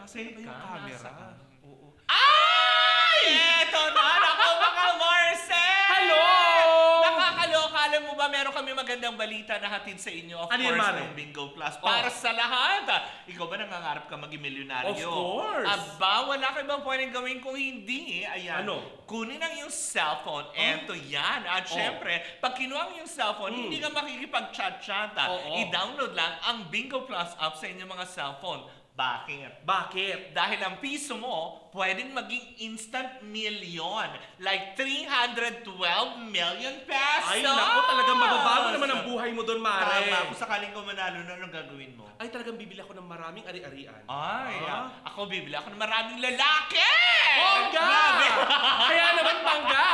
kasi yung camera. Oo. Ay! Eto na! Naku, mga Marcel! Hello! Nakakaloka. Alam mo ba, meron kami magandang balita na hatid sa inyo. Of course, ng Bingo Plus. Para sa lahat. Ikaw ba nangangarap ka maging milyonaryo? Of course! Aba, wala ka bang pwedeng gawin kung hindi? Ayan. Ano? Kunin ang iyong cellphone. Eto yan. At syempre, pag kinuha ang iyong cellphone, hindi ka makikipag-chat-chat. I-download lang ang Bingo Plus app sa inyong mga cellphone. Bakit? Bakit? Dahil ang piso mo, pwedeng maging instant million. Like 312 million pesos! Ay, naku, talagang mababago naman ang buhay mo doon, Mare. Tama, kung sakaling ko manalo na, anong gagawin mo? Ay, talagang bibili ako ng maraming ari-arian. Ay, ako bibili ako ng maraming lalaki! Bongga! Kaya naman, Pangga,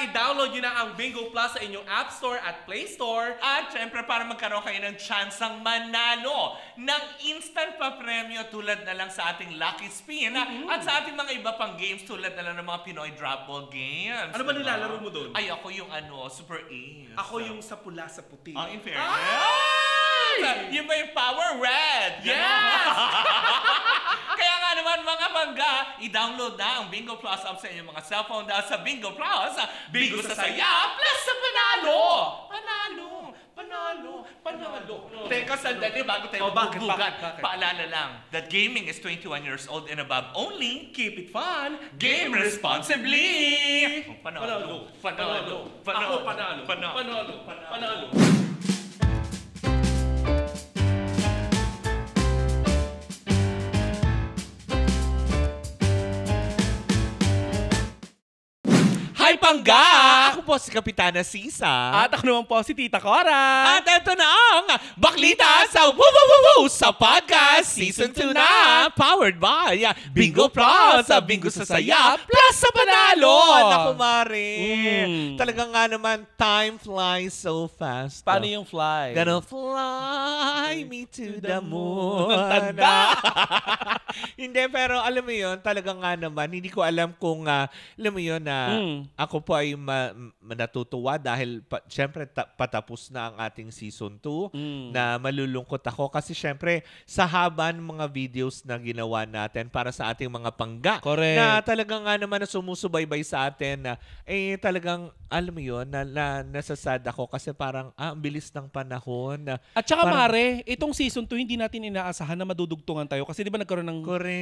i-download nyo na ang Bingo Plus sa inyong App Store at Play Store. At syempre, para magkaroon kayo ng tsansang manalo ng instant pa-premyo tulad na lang sa ating Lucky Spin at sa ating mga iba pang games tulad na lang ng mga Pinoy Drop Ball games. Ano ba nilalaro mo doon? Ay, ako yung Super Ace. Ako yung sa pula sa puti. In fairness. Yun ba yung Power Red? Yes! Kaya nga naman mga Pangga, i-download na ang Bingo Plus app sa inyong mga cellphone dahil sa Bingo Plus, Bingo sa saya, plus sa panalo! Panalo! Panalo! Panalo! Teka, sandali bago tayo magbubugan. Paalala lang that gaming is 21 years old and above only. Keep it fun. Game responsibly! Panalo! Panalo! Ako panalo! Panalo! Panalo! Hi, Pangga! Ako po si Kapitana Sisa. At ako naman po si Tita Cora. At ito na ang Baklita sa Woo sa Podcast Season 2 na! Powered by Bingo Plus! Bingo sa saya, plus sa panalo! Naku, Mare! Talagang nga naman, time flies so fast. Paano yung fly? Gonna fly me to the moon. Tanda! Hindi, pero alam mo yun, talagang nga naman, hindi ko alam kung, alam mo yun, na ako po ay natutuwa dahil syempre patapos na ang ating season 2 na malulungkot ako kasi syempre sa haba ng mga videos na ginawa natin para sa ating mga Pangga. Correct. Na talagang nga naman na sumusubaybay sa atin na talagang alam mo yun na nasasad ako kasi parang ang bilis ng panahon. At saka Mare, itong season 2 hindi natin inaasahan na madudugtungan tayo kasi di ba nagkaroon ng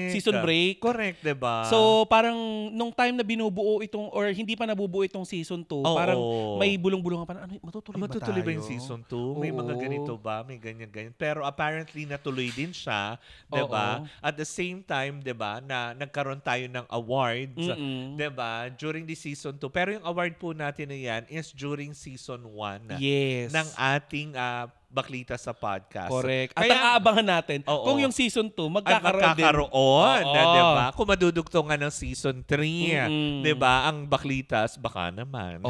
season break? Correct, diba? So parang nung time na binubuo itong or hindi pa nabubuo itong season 2, parang may bulong-bulungan pa na matutuloy ba yung season 2? May mga ganito ba? May ganyan-ganyan. Pero apparently natuloy din siya, 'di ba? At the same time, 'di ba, na nagkaroon tayo ng awards, 'di ba? During the season 2. Pero yung award po natin na yan is during season 1 ng ating Baklita sa Podcast. Correct. At ang aabangan natin, kung yung season 2 magkakaroon diba? Kung madudugtungan ng season 3, diba? Ang Baklitas, baka naman.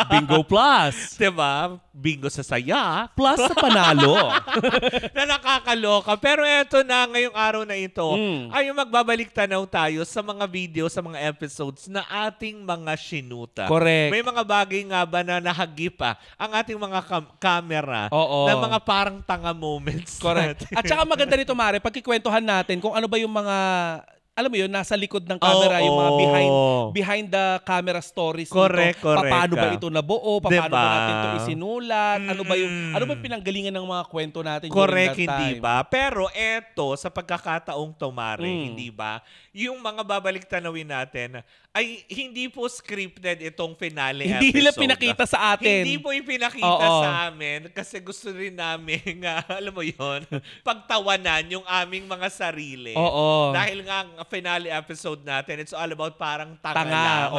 Bingo Plus. Diba? Bingo sa saya. Plus sa panalo. Na nakakaloka. Pero eto na, ngayong araw na ito, ay magbabalik tanaw tayo sa mga video, sa mga episodes na ating mga shinuta. Correct. May mga bagay nga ba na nahagip ang ating mga camera. Na mga parang tanga moments. Correct. At saka maganda nito, Mare, pagkikwentuhan natin kung ano ba yung mga, alam mo yun, nasa likod ng camera, yung mga behind the camera stories. Correct. Paano ba ito nabuo? Paano ba natin ito isinulat? Ano ba yung pinanggalingan ng mga kwento natin during that time? Hindi ba? Pero eto, sa pagkakataong to, Mare, hindi ba? Yung mga babalik tanawin natin ay hindi po scripted itong finale episode. Hindi nila pinakita sa atin. Hindi po ipinakita sa amin kasi gusto rin namin alam mo yon, pagtawanan yung aming mga sarili. Dahil nga ang finale episode natin, it's all about parang tanga lang.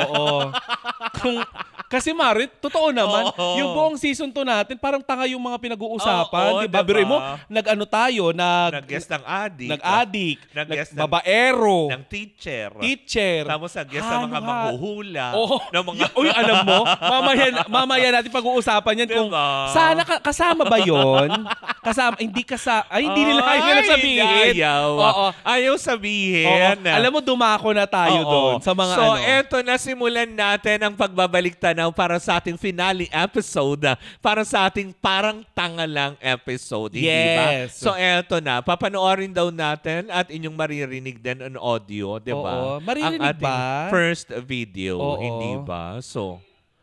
Kasi Mare, totoo naman, yung buong season 2 natin, parang tanga yung mga pinag-uusapan. Diba? Biro mo, nag-ano nag-guest ng addict. Nag-addict. Nag-guest babaero. Ng teacher. Tapos nag-guest ng mga manghuhula. Uy, alam mo, mamaya natin pag-uusapan yan kung sana kasama ba yon? Kasama, hindi nila ayaw sabihin. Ayaw sabihin. Alam mo, dumako na tayo doon sa mga so, eto na, simulan natin ang pagbabalik tanaw para sa ating finale episode, para sa ating parang tanga lang episode, hindi ba? So, eto na, papanoorin daw natin at inyong maririnig din on audio, di ba? Maririnig ang ating ba? first video, hindi ba? So,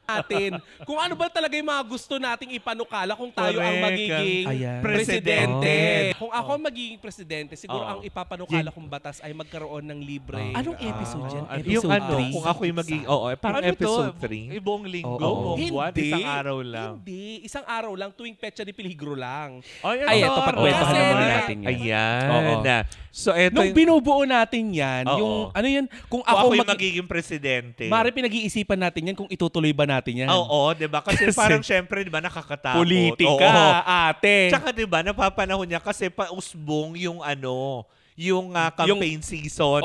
natin kung ano ba talaga yung mga gusto nating ipanukala kung tayo ang magiging presidente. Kung ako ang magiging presidente, siguro ang ipapanukala kong batas ay magkaroon ng libre. Anong episode yan? Episode 3? Kung ako yung magiging, parang episode 3. Ibong linggo, buong buwan, isang araw lang. Hindi, isang araw lang, tuwing petsa ni Peligro lang. Ay, ito, pagkwentahan naman natin yan. Ayan. So, eto nung binubuo natin yan, yung, ano yan, kung ako yung magiging presidente. Mari pinag-iisipan natin yan kung itutuloy ba natin yan. Oo, diba? Kasi parang syempre, diba, nakakatakot. Politika, ate. Tsaka diba, napapanahon niya kasi pausbong yung yung campaign season.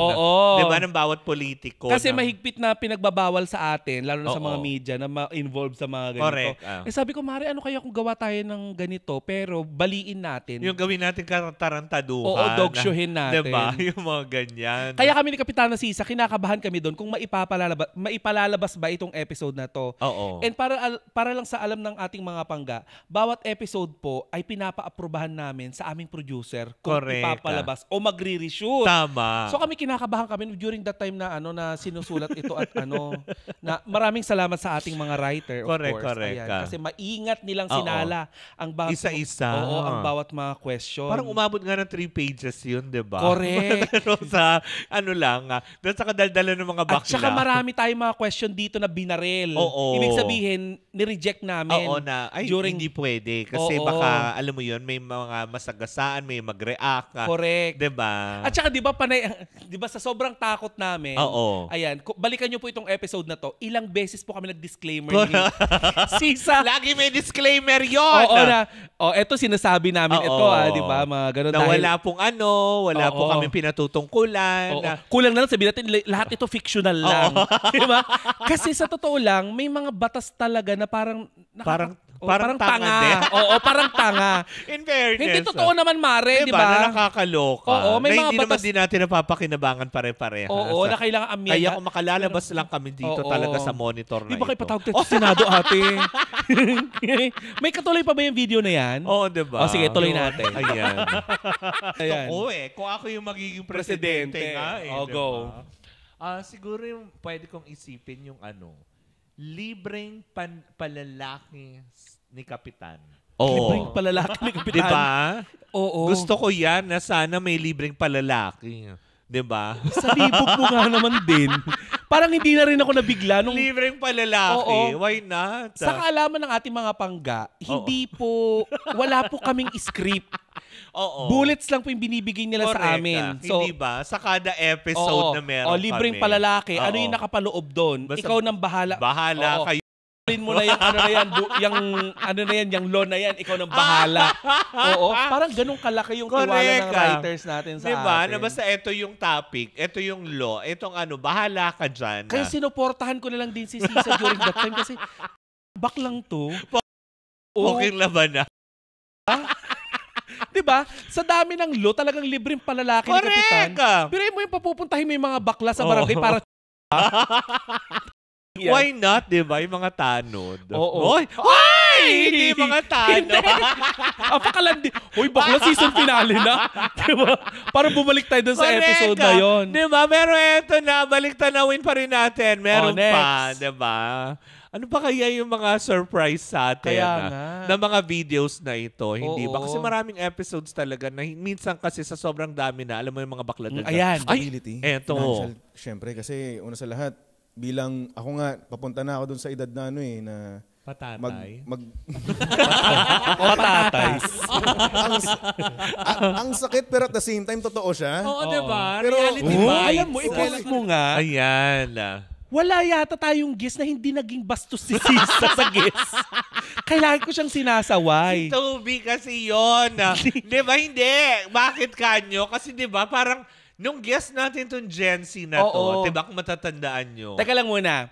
Diba, ng bawat politiko. Kasi mahigpit na pinagbabawal sa atin, lalo na sa mga media, na ma-involve sa mga ganito. Correct. Sabi ko, Mari, ano kaya kung gawa tayo ng ganito, pero baliin natin. Yung gawin natin tarantaduhan. Dogshohin natin. Diba? Yung mga ganyan. Kaya kami ni Kapitana Sisa, kinakabahan kami doon kung maipalalabas ba itong episode na to. And para lang sa alam ng ating mga pangga, bawat episode po ay pinapa-aprobahan namin sa aming producer kung ipapalabas o magre-reshoot. Tama. So kami kinakabahan kami during that time na na sinusulat ito at na maraming salamat sa ating mga writer, of course. Correct. Kasi maingat nilang sinala ang bawat isa-isa. ang bawat mga question. Parang umabot nga ng 3 pages yun, diba? Correct. Pero sa doon sa kadaldala ng mga bakla. At saka marami tayong mga question dito na binaril. Ibig sabihin, ni-reject namin. During, hindi pwede. Kasi baka, alam mo yun, may mga masagasaan, may mag-react. Correct. Diba? At saka 'di ba sa sobrang takot namin. Ayan, balikan niyo po itong episode na to. Ilang beses po kami nag-disclaimer ni Sisa. Lagi may disclaimer 'yon. Eto sinasabi namin ito, 'di ba? Mga ganun na wala pong wala po kami pinatutungkulan. Kulang na lang sabihin natin lahat ito fictional lang, 'di ba? Kasi sa totoo lang, may mga batas talaga na parang tanga. Parang tanga. In fairness. Hindi totoo naman, Mare, di ba? Na nakakaloka. May na mga hindi naman din natin napapakinabangan pare-pareha. Na kailangan amyan. Kaya kung makalalabas lang kami dito talaga sa monitor na ito. Di ba kayo patawag tayo sa Senado, ate? May katuloy pa ba yung video na yan? Di ba? Sige, tuloy natin. Ayan. Kung ako yung magiging presidente nga. Go. Siguro yung pwede kong isipin yung libreng palalaki ni Kapitan. Libreng palalaki ni Kapitan. Diba? Gusto ko yan na sana may libreng palalaki. Diba? Sa libog mo nga naman din. Parang hindi na rin ako nabigla nung... Libreng palalaki. Why not? Sa kaalaman ng ating mga pangga, wala po kaming script. Bullets lang po yung binibigay nila sa amin. So, hindi ba? Sa kada episode na meron kami. Libreng palalaki. Ano yung nakapaloob doon? Ikaw nang bahala. Bahala kayo. Mo na yung law na yan, ikaw nang bahala. Parang ganun kalaki yung tiwala ng writers natin sa atin. Basta ito yung topic, ito yung law, itong bahala ka dyan. Kaya sinuportahan ko na lang din si Sisa during that time kasi baklang to. Okay laban na. Diba? Sa dami ng law, talagang libreng palalaki ni Kapitan. Pero mo yung papupuntahin mo yung mga bakla sa barangay para Why not, di ba? Yung mga tanod. Hoy! Hindi mga tanod. Apakalandi. Hoy, bakla season finale na. Diba? Para bumalik tayo dun sa episode na yun. Diba? Pero eto na, balik tanawin pa rin natin. Meron pa, diba? Ano pa kaya yung mga surprise sa atin na mga videos na ito? Hindi ba? Kasi maraming episodes talaga na minsan kasi sa sobrang dami na, alam mo yung mga bakla na. Ayan. Eto. Siyempre, kasi una sa lahat, bilang ako nga, papunta na ako dun sa edad na na patatay. Patatay. ang sakit pero at the same time, totoo siya. Diba? Pero, reality bites. Alam mo, i-post mo nga. Ayan. Wala yata tayong guest na hindi naging bastos si Sisa sa guest. Kailangan ko siyang sinasaway. Si Toby kasi yun. Di ba? Hindi. Bakit kanyo? Kasi di ba parang nung guest natin tong Gen Z na to, diba kung matatandaan nyo? Teka lang muna.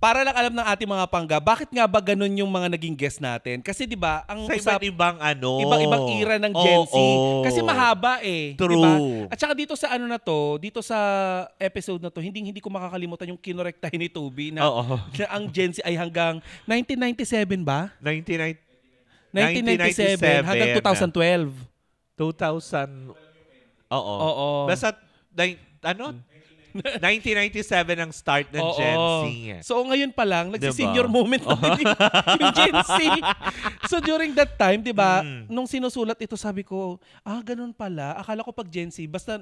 Para lang alam ng ating mga pangga, bakit nga ba ganun yung mga naging guest natin? Kasi 'di ba, ang sa iba't-ibang iba't-ibang era ng Gen Z. Kasi mahaba True. Diba? At saka dito sa dito sa episode na to, hindi ko makakalimutan yung kinorektahin ni Toby na ang Gen Z ay hanggang 1997 ba? 1997 hanggang 2012. 2000. Basta 1997 ang start ng Gen Z. So ngayon pa lang, nagsi-senior moment na din yung Gen Z. So during that time, di ba, nung sinusulat ito, sabi ko, ganun pala. Akala ko pag Gen Z, basta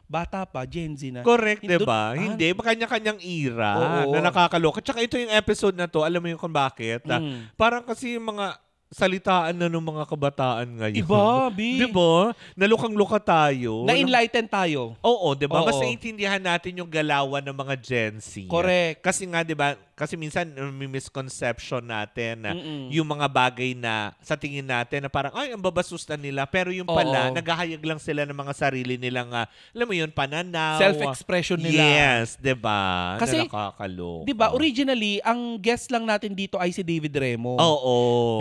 bata pa, Gen Z na. Correct, di ba? Hindi, kanya-kanyang era na nakakaloka. Tsaka ito yung episode na to, alam mo yung kung bakit? Parang kasi yung mga salitaan na ng mga kabataan ngayon. Diba? Nalukang-luka tayo. Na-enlighten tayo. Oo, diba? Mas naiintindihan natin yung galawan ng mga Gen Z. Correct. Kasi nga, diba, kasi minsan may misconception natin na yung mga bagay na sa tingin natin na parang, ang babasusta nila. Pero yung pala, naghahayag lang sila ng mga sarili nilang, alam mo yun, pananaw. Self-expression nila. Yes, diba? Kasi, nakakaloka. Diba, originally, ang guest lang natin dito ay si David Remo.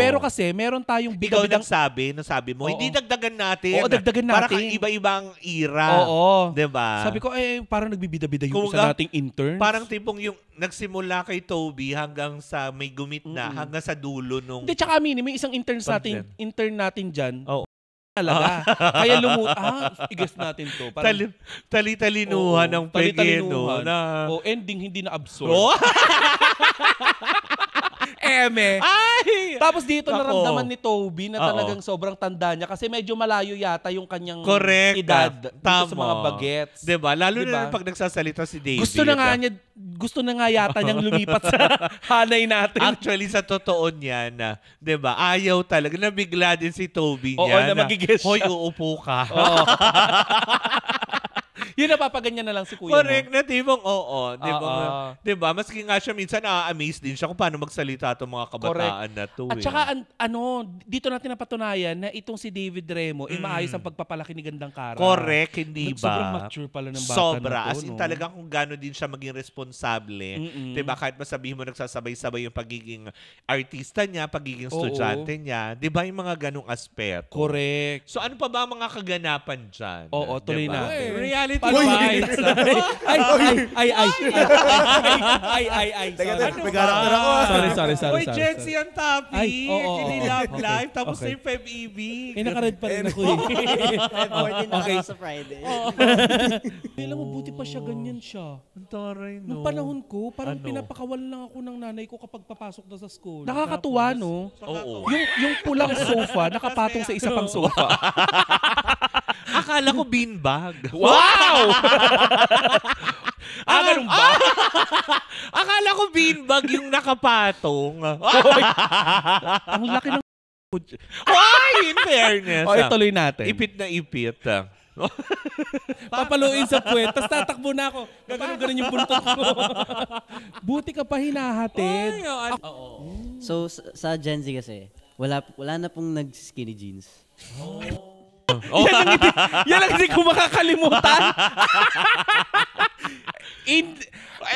Pero kasi, meron tayong bida-bidang nasabi mo, hindi dagdagan natin. Dagdagan natin. Parang iba-ibang era. Diba? Sabi ko, parang nagbibida-bida yung isa nating interns. Parang tipong yung nagsimula kay Toby hanggang sa may gumit na, hanggang sa dulo nung... Hindi, tsaka may isang intern natin dyan. Talaga. Kaya i-guess natin to. Tali-talinuhan ng pegeno. Ending hindi na-absorb. Tapos dito naramdaman ni Toby na talagang sobrang tanda niya kasi medyo malayo yata yung kanyang edad dito sa mga bagets. Diba? Lalo na pag nagsasalita si David. Gusto na nga yata niyang lumipat sa hanay natin. Actually, sa totoo niyan, diba? Ayaw talaga. Nabigla din si Toby niya. Na magigess siya. Hoy, uupo ka. Yun, napapaganyan na lang si kuya Correct na, tibong diba? Maski nga siya minsan na-amaze din siya kung paano magsalita itong mga kabataan na to. At saka, dito natin napatunayan na itong si David Remo, maayos ang pagpapalaki ni Gandang Kara. Correct, hindi ba? Sobrang mature pala ng bata Sobra. na to. As in talagang kung gano'n din siya maging responsable. Diba? Kahit masabihin mo nagsasabay-sabay yung pagiging artista niya, pagiging estudyante niya. Diba yung mga ganong aspeto? Correct. So ano pa ba ang mga kaganapan dyan? Tuloy natin. Reality Ay. Teka, may karakter ako. Sorry. Uy, Gen Z ang topic. Hindi love life. Tapos na yung FEB. Nakaread pa rin ako February na sa Friday. Alam mo, buti pa siya, ganyan siya. Ang taray, no? Nung panahon ko, parang pinapakawal lang ako ng nanay ko kapag papasok na sa school. Nakakatuwa, no? Oo. Yung pulang sofa, nakapatong sa isa pang sofa. Akala ko beanbag. Wow! Ganun ba? Akala ko beanbag yung nakapatong. Ang laki ng Why? In fairness. ituloy natin. Ipit na ipit. Papaluin sa puwet, tapos tatakbo na ako. Ganun yung buntot ko. Buti ka pa hinahatid. So, sa Gen Z kasi, wala na pong nag-skinny jeans. Yan ang hindi ko makakalimutan.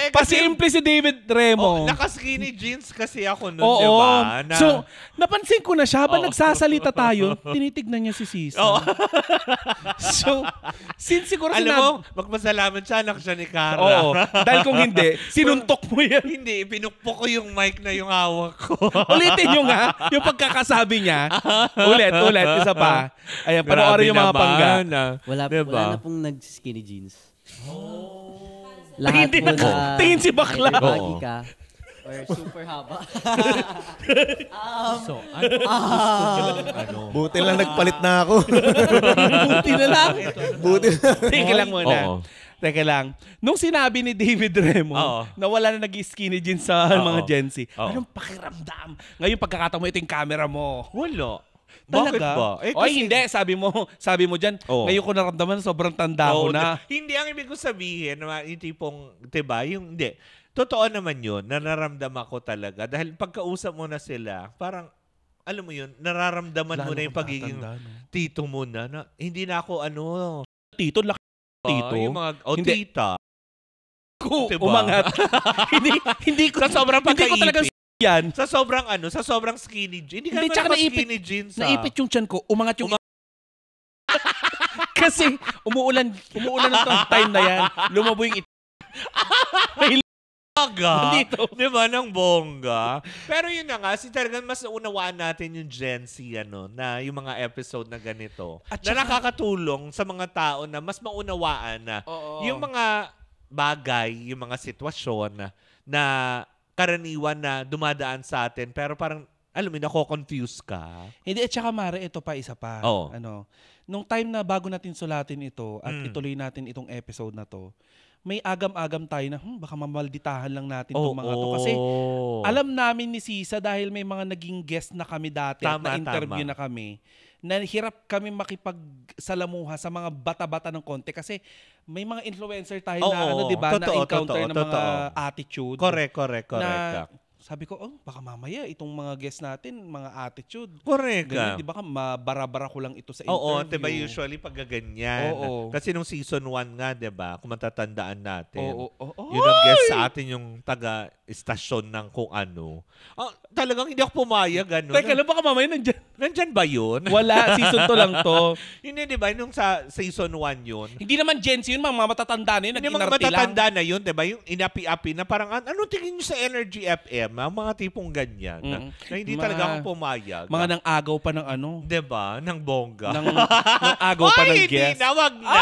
Pasimple si David Remo. Naka-skinny jeans kasi ako nun, diba? So, napansin ko na siya, habang nagsasalita tayo, tinitignan niya si Sisa. So, since siguro alam mo, magpasalamat siya, anak siya ni Kara. Dahil kung hindi, sinuntok mo yan. Hindi, pinukpok ko yung mic na yung hawak ko. Ulitin nyo nga, yung pagkakasabi niya. Ulit, isa pa. Ayan, panoorin yung mga pangga. Wala na pong nag-skinny jeans. Lahat Tingin po na tingin si bakla. baggy ka or super haba. Buti lang nagpalit na ako. Buti na lang. Teka lang muna. Oo. Teka lang. Nung sinabi ni David Remo na wala na nag-skinny jeans sa mga Gen Z, anong pakiramdam? Ngayon pagkakataon mo, ito yung camera mo. Wala. Talaga? Bakit ba? Hindi. Sabi mo dyan, ngayon ko naramdaman, sobrang tanda ko na. Hindi, ang ibig ko sabihin, yung tipong, diba, hindi. Totoo naman yun, nararamdaman ko talaga. Dahil pagkausap mo na sila, parang, alam mo yun, nararamdaman mo na yung pagiging tito mo na. Hindi na ako, Tito, laki Tito. Yung mga, Hindi. tita. Diba? Umangat. hindi ko sa sobrang pagkaipit. yan. Sa sobrang skinny jeans. Hindi ka naman skinny jeans. Naipit yung tiyan ko, umangat yung kasi umuulan ng time na yan. Lumabo yung Dito. Di ba? Ng bongga. Pero yun na nga, talagang mas naunawaan natin yung Gen Z, na yung mga episode na ganito. At na nakakatulong sa mga tao na mas maunawaan na yung mga bagay, yung mga sitwasyon na karaniwan na dumadaan sa atin. Pero parang, alam mo, nako-confuse ka. Hindi, at saka Mare, ito pa, isa pa. Nung time na bago natin sulatin ito at ituloy natin itong episode na to, may agam-agam tayo na baka mamalditahan lang natin itong mga to. Kasi alam namin ni Sisa dahil may mga naging guest na kami dati at na-interview na kami, na hirap kami makipagsalamuha sa mga bata-bata ng konti kasi may mga influencer tayo na diba, na encounter ng mga attitude. Correct. Na, sabi ko, baka mamaya itong mga guests natin, mga attitude. Correct. Ganyan, di ba mabara-bara ko lang ito sa interview. Diba usually pag ganyan. Kasi nung season 1 nga, diba, kung matatandaan natin, yung nag-guest sa atin yung taga-istasyon ng kung ano. Talagang hindi ako pumayag. Teka lang, baka mamaya nandyan. Nandyan ba yun? Wala, season 2 lang to. Hindi, diba, nung sa season 1 yun. Hindi naman Gen Z yun, mga matatanda na yun, hindi mga matatanda na yun, diba, yung inapi-api na parang, ano tingin nyo sa Energy FM? Mga tipong ganyan. Na hindi talaga ako pumayag. Mga nang agaw pa ng diba? Ng bongga. Nang agaw pa ng guest. Hindi na, wag na.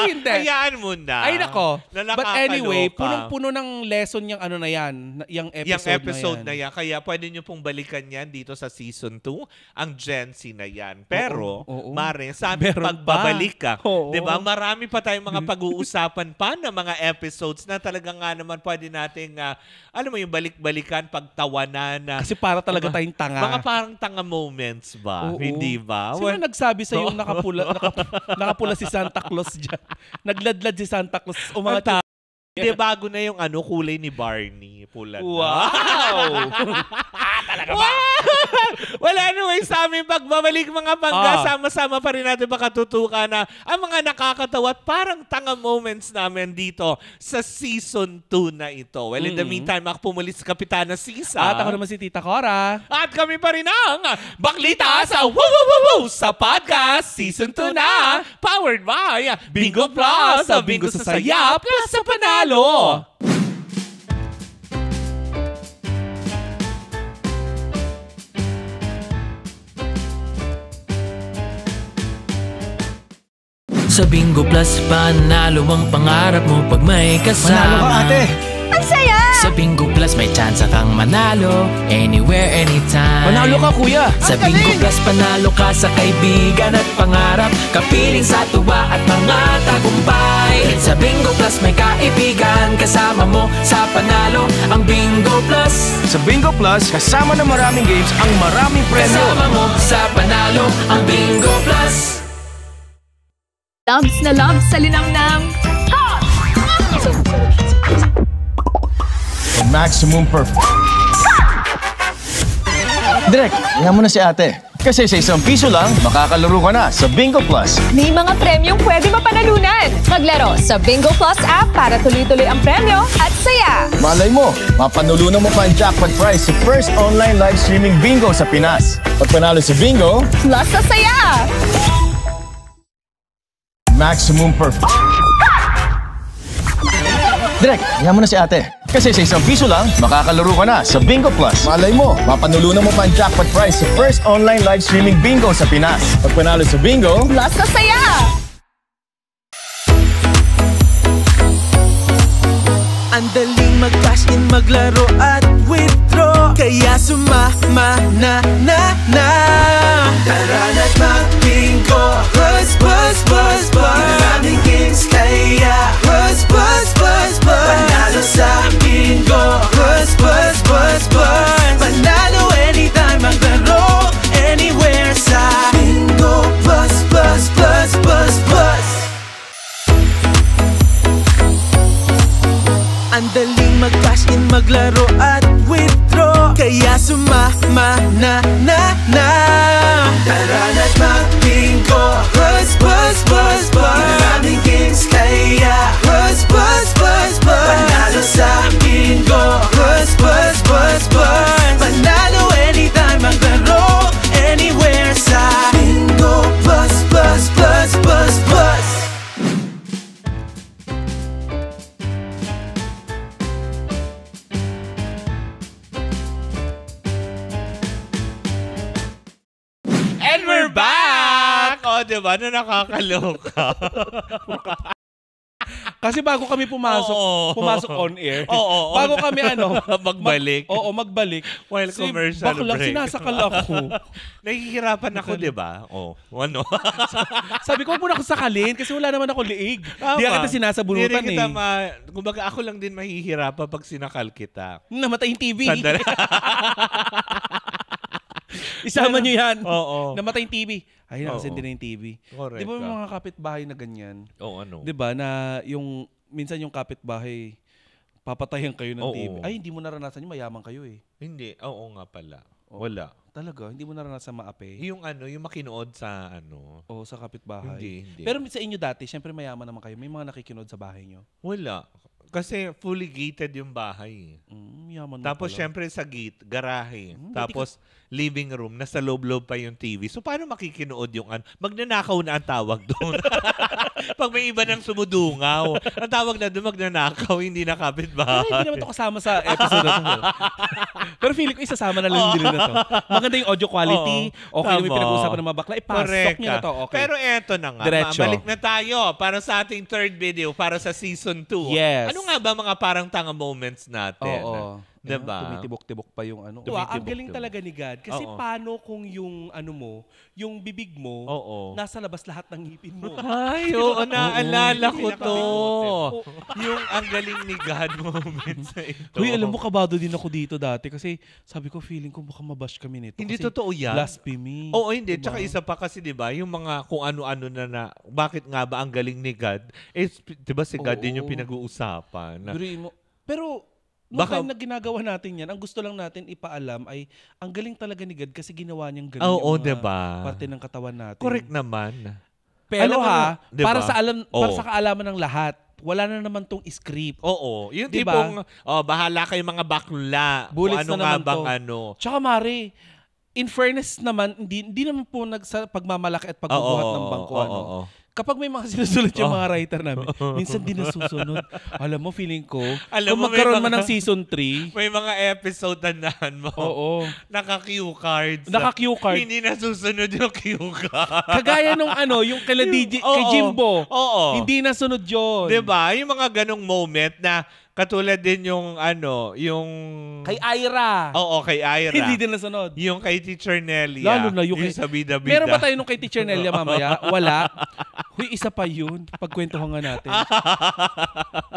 Hindi. Hayaan mo na. Ay, nako. But anyway, punong-puno ng lesson yung na yan. Yung episode na yan. Kaya pwede nyo pong balikan yan dito sa season 2. Ang Gen Z na yan. Pero, Mare, sa aming pagbabalik ka. Diba? Marami pa tayong mga pag-uusapan pa na mga episodes na talaga nga naman pwede nating, alam mo yung balik-balikan, pagtawanan. Kasi para talaga tayong tanga. Mga parang tanga moments ba? Hindi ba? Sino nagsabi sa yung nakapula si Santa Claus dyan? Nagladlad si Santa Claus. Umangat. Hindi, bago na yung kulay ni Barney. Pula na. Wow! Talaga ba? Well, anyway, sa aming pagbabalik mga pangga, sama-sama pa rin natin makatutukan na ang mga nakakatawa at parang tanga moments namin dito sa season 2 na ito. Well, in the meantime, ako pumuli sa Kapitana Sisa. At ako naman si Tita Cora. At kami pa rin ang Baklita sa Woo sa podcast season 2 na powered by Bingo Plus, sa Bingo sa Saya Plus sa Panalo. Sa Bingo Plus, panalo ang pangarap mo pag may kasama. Manalo ka, ate! Ang saya! Sa Bingo Plus, may chance kang manalo anywhere, anytime. Manalo ka, kuya! Sa Bingo Plus, panalo ka sa kaibigan at pangarap, kapiling sa tuwa at mga tagumpay. Sa Bingo Plus, may kaibigan kasama mo sa panalo, ang Bingo Plus. Sa Bingo Plus, kasama ng maraming games ang maraming premyo. Kasama mo sa panalo, ang Bingo Plus. Loves na loves sa linamnam. Maximum Direk, tingnan mo na si ate. Kasi sa ₱1 lang, makakalaro ka na sa Bingo Plus. May mga premyong pwede mapanalunan. Maglaro sa Bingo Plus app para tuloy-tuloy ang premyo at saya. Malay mo, mapanulunan mo pa ang jackpot prize sa first online live streaming bingo sa Pinas. Pag panalo sa bingo, plus sa saya. Maximum Direk, tingnan mo na si ate. Kasi sa ₱1 lang, makakalaro ka na sa Bingo Plus. Malay mo, mapanulunan mo pa ang jackpot prize sa first online live streaming bingo sa Pinas. Pag panalo sa bingo, plus sa saya. Ang daling mag-cash in, maglaro at withdraw. Kaya sumama na. Tara na't mag-bingo. Plus. Maraming games kaya plus. Panalo sa bingo. Plus. Panalo anytime, maglaro anywhere sa Bingo Plus. Ang daling mag-cash in, maglaro at withdraw. Kaya sumama na. Tara na't mag-bingo. Plus. Maraming games kaya Kaya plus, plus, plus, plus, panalo sa bingo. Plus, plus, plus, plus, panalo anytime, maglaro anywhere sa Bingo Plus, plus, plus, plus, plus. And we're back! O, diba? Na nakakaloka. Kasi bago kami pumasok on air. Bago kami magbalik. Magbalik. While commercial baklang break. sinasakal ako. Nahihirapan ako, diba? Ano? Sabi ko, muna ako sakalin kasi wala naman ako liig. Di kita sinasabunutan eh. Kumbaga ako lang din mahihirapan pag sinakal kita. Namatay yung TV. Sandali. Isama nyo yan. Oo. Namatay yung TV. Ay, nakasindi na yung TV. Correct. Di ba may mga kapitbahay na ganyan? Oo, ano? Di ba na minsan yung kapitbahay, papatayan kayo ng TV. Ay, hindi mo naranasan yung mayaman kayo eh. Hindi. Oo nga pala. Wala. Talaga? Hindi mo naranasan maape? Yung makinood sa sa kapitbahay. Hindi. Pero sa inyo dati, syempre mayaman naman kayo. May mga nakikinood sa bahay nyo? Wala. Kasi fully gated yung bahay. Yaman tapos syempre sa gate, garahe. Tapos living room, nasa loob-loob pa yung TV. So paano makikinood yung magnanakaw na ang tawag doon. Pag may iba nang sumudungaw. Ang tawag na doon, magnanakaw, hindi na kapitbahay. Hindi naman ito kasama sa episode na to. Pero feeling ko isasama na lang din na to. Maganda yung audio quality. Okay naman yung pinag-uusapan ng mga bakla. Ipasok nyo na to. Okay. Pero eto na nga. Diretso. Balik na tayo para sa ating third video para sa season 2. Yes. Ano nga ba mga parang tanga moments natin? Oo. Diba? Tumitibok-tibok pa yung Ang galing talaga ni God. Kasi paano kung yung yung bibig mo, nasa labas lahat ng ngipin mo. Ay, oo, naalala ko to. Yung ang galing ni God moments sa ito. Uy, alam mo, kabado din ako dito dati kasi sabi ko, feeling ko baka mabash kami nito. Hindi kasi totoo yan. Blasphemy. Oo, hindi. Diba? Tsaka isa pa kasi, diba, yung mga kung ano-ano na bakit nga ba ang galing ni God? Diba si God din yung pinag-uusapan. Pero time na ginagawa natin yan, ang gusto lang natin ipaalam ay ang galing talaga ni God kasi ginawa niyang galing yung diba? parte ng katawan natin. Correct naman. Pero diba? para sa kaalaman ng lahat, wala na naman tong script. Oo. Yung diba? tipong, bahala kayo mga bakla. Bullets ano na nga naman bang to. Tsaka Mari, in fairness naman, hindi naman po sa pagmamalaki at pagbubuhat ng bangko. Kapag may mga sinusunod yung mga writer namin, minsan din nasusunod. Alam mo, feeling ko, kung magkaroon man ng season 3, may mga episode tandaan mo. Oo. Naka-cue cards. Naka-cue card. Hindi nasusunod yung cue card. Kagaya nung yung kay Jimbo. Oo. Hindi nasunod yun. Diba? Yung mga ganong moment na katulad din yung yung kay Ira. Oo, kay Ira. Hindi din nasunod. Yung kay Teacher Nelia. Lalo na yung sa bida-bida. Meron ba tayo nung kay Teacher Nelia mamaya? Wala. Huy, isa pa yun. Pagkwentuhan nga natin.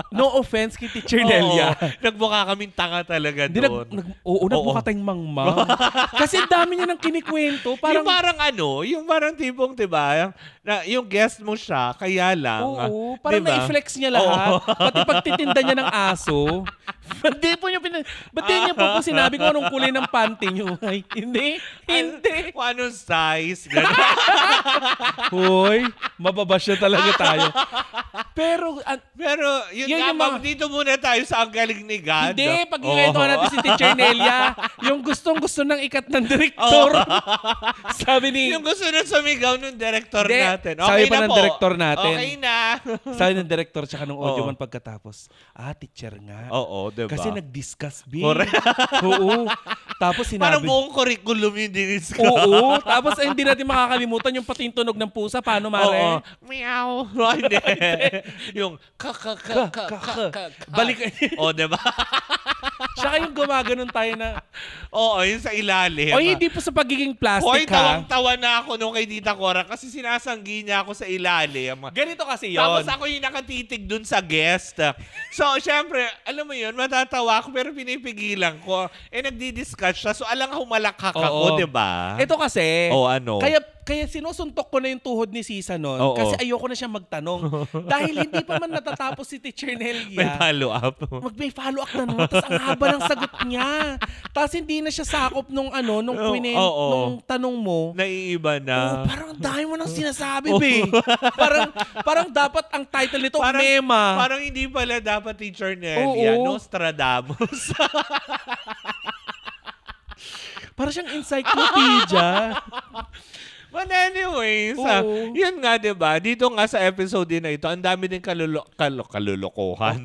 No offense kay Teacher Nelia. Nagmukha kaming tanga talaga doon. Nagmukha tayong mangmang. Kasi dami niya nang kinikwento. Yung parang tipong, diba? Yung guest mo siya, kaya lang. Oo, parang diba? Na-flex niya lahat. Pati pagtitinda niya ng aso. Ba't niya po sinabi ko anong kulay ng panty niyo? Ay, hindi. Kung anong size. Hoy, mababash na talaga tayo. Pero dito muna tayo sa ang galing ni God. Hindi, pag-iwentuhan natin si Teacher Nelia, yung gustong-gusto ng ikat ng direktor. Sabi ni... Yung gusto na sumigaw ng direktor natin. Sabi pa ng direktor natin. Okay na. Sabi ng direktor tsaka ng audio man pagkatapos, teacher nga. Oo, diba? Kasi nag-discuss, B. Correct. Oo. Tapos sinabi... Parang buong curriculum yung diniscuss. Oo. Tapos hindi natin makakalimutan yung pati yung tunog ng pusa. Paano, Mare? Oo. Meow. Hindi. Yung balik. Diba? Tsaka yung gumaganon tayo na... Oo, yung sa ilalim. Hindi po sa pagiging plastic, Hoy, tawang-tawa na ako nung kay Tita Cora kasi sinasanggi niya ako sa ilalim. Ganito kasi yun. Tapos ako yung nakatitig dun sa guest. So, syempre, alam mo yun, matatawa ako pero pinipigilan ko. Nagdi-discuss siya. So, alang humalakak ako, diba? Ito kasi, ano? Kaya sinusuntok ko na yung tuhod ni Sisa noon kasi ayoko na siya magtanong. Dahil hindi pa man natatapos si Teacher Nelia. May follow-up. May follow-up na naman. Tapos ang haba ng sagot niya. Tapos Tapos hindi na siya sakop nung nung tanong mo. Naiiba na. Parang dahil mo nang sinasabi, be. Parang dapat ang title nito, Mema. Parang hindi pala dapat Teacher Nelia, Nostradamus. Parang siyang encyclopedia. But anyways, yun nga, diba? Dito nga sa episode din na ito, ang dami din kalulukohan.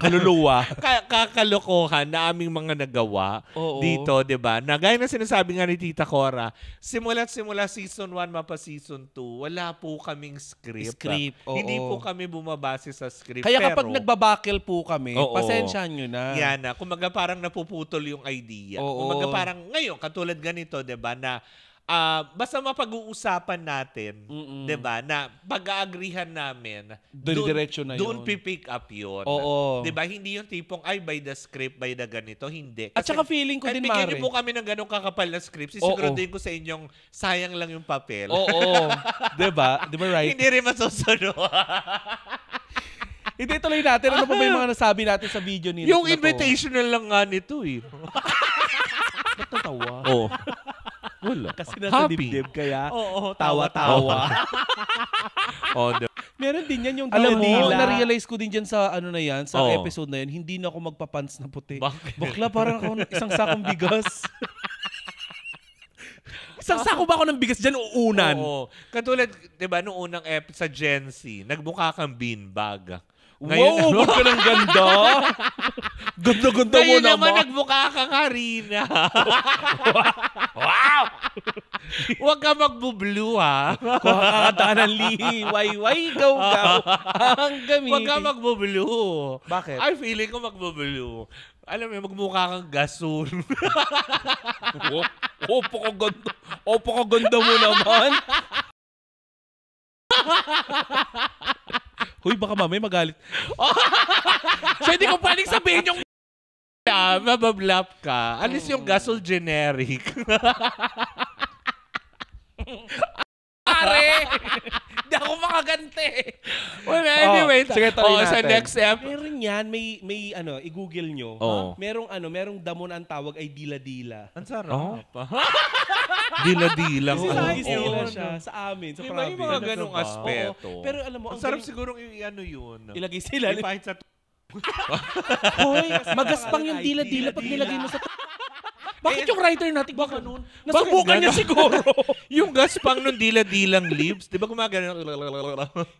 Kakalokohan na aming mga nagawa dito, diba? Na gaya na sinasabi nga ni Tita Cora, simula season 1 mapa season 2, wala po kaming script. Hindi po kami bumabase sa script. Kaya kapag nagbabakil po kami, pasensyahan nyo na. Yan na. Kumaga parang napuputol yung idea. Kumaga parang ngayon, katulad ganito, diba, na basta mapag-uusapan natin, 'di ba, na pag-aagrihan namin, diretso na 'yon. Doon pipick up 'yon. 'Di ba? Hindi yung tipong by the script, by the ganito, hindi. At saka feeling ko din, Mare. Bigyan niyo po kami ng ganong kakapal na script. Sisiguraduhin ko sa inyong sayang lang yung papel. 'Di ba? 'Di ba right? Hindi rin masusunod. Hindi, tuloy natin. Ano pa ba yung mga nasabi natin sa video nito? Yung invitational lang nga nito eh. Natatawa. Wala. Kasi nasa dibdib kaya tawa-tawa. Meron din yan yung alam mo, na-realize ko din dyan sa na yan, sa episode na yan, hindi na ako magpapants na puti. Bakit? Bakla, parang ako isang sakong bigas. Isang sako ba ako ng bigas dyan uunan? Katulad, di ba, nung unang episode sa Gen Z, nagbuka kang beanbag. Ngayon, huwag ka ng ganda. Ganda-ganda mo naman. Ngayon naman nagbuka ka, Karina. Wow! Huwag ka magbo-blue, ha? Kuha ka kata ng lihiway-way, gaw-gaw. Ang gamitin. Huwag ka magbo-blue. Bakit? Ay, feeling ko magbo-blue. Alam mo, magmukha kang gasol. Opo ka ganda mo naman. Huy, baka mamay magalit. So, hindi ko pwedeng sabihin yung mabablap ka. Alis yung gasol generic. Pare! Hindi ako makagante. Well, anyway. Sige, tuloy natin. Sa next episode. Meron yan, may i-google nyo. Merong damon ang tawag ay dila-dila. Ang sarap. Dila-dila. Dila siya sa amin, sa province. May mga ganong aspeto. Pero alam mo, ang sarap sigurong yun. Ilagay sila. Ipahit sa Hoy, magaspang yung dila-dila pag nilagay mo sa Bakit yung writer natin ba ganun? Nasubukan niya siguro. Yung gaspang nung dila-dilang lips, di ba gumagano?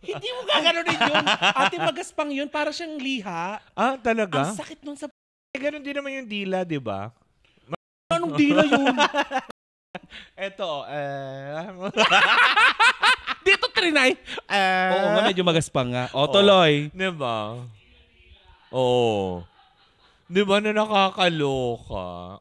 Hindi mo gaganunin yun. Ate, magaspang yun. Para siyang liha. Ah, talaga? Ang sakit nun sa Ganun din naman yung dila, di ba? Anong dila yun? Eto, Dito trinay. Oo nga, medyo magaspang nga. O, tuloy. Di ba? Oo. Di ba na nakakaloka?